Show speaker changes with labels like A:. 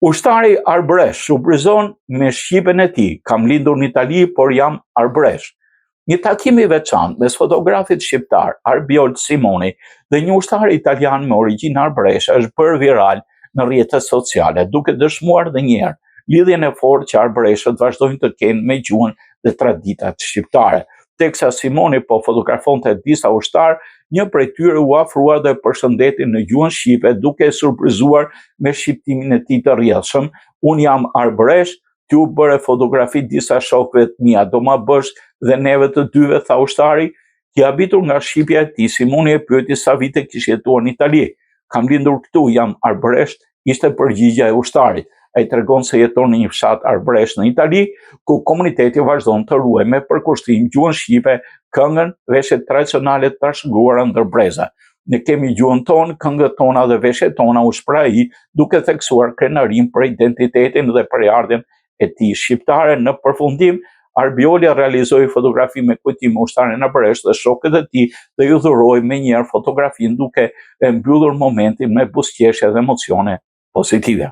A: Ushtari Arbresh surprizon me shqipen e tij. Kam lindur në Itali, por jam Arbresh. Një takim i veçantë mes fotografit shqiptar Arbiol Simoni dhe një ushtari italian me origjinë arbreshe është bërë viral në rrjetet sociale, duke dëshmuar edhe një herë lidhjen e fortë që arbreshët vazhdojnë të kenë me gjuhën dhe traditat shqiptare. Teksa Simoni po fotografonte disa ushtar, një prej tyre u afrua dhe përshëndeti në gjuhën shqipe duke surprizuar me shqiptimin e tij të rrjedhshëm: "Unë jam arbresh, ti u bëre fotografi disa shokëve të mia, do ma bësh dhe neve të dyve", tha ushtari. I habitur nga shqipja e tij, Simoni e pyeti sa vite kishte jetuar në Itali. "Kam lindur këtu, jam arbresh", ishte përgjigjja e ushtarit. Ai tregon se jeton në një fshat arbresh në Itali, ku komuniteti vazhdon të ruajë me përkushtim gjuhën shqipe, këngën, veshjet tradicionale të trashëguara ndër breza. "Ne kemi gjuhën tonë, këngët tona dhe veshjet tona", u shpreh ai, duke theksuar krenarinë për identitetin dhe përardhjen e tij shqiptare. Në përfundim, Arbioli realizoi fotografi me kujtim ushtarin arbresh dhe shokët e tij dhe ju dhuroi menjëherë fotografinë, duke e mbyllur momentin me buzëqeshje dhe emocione pozitive.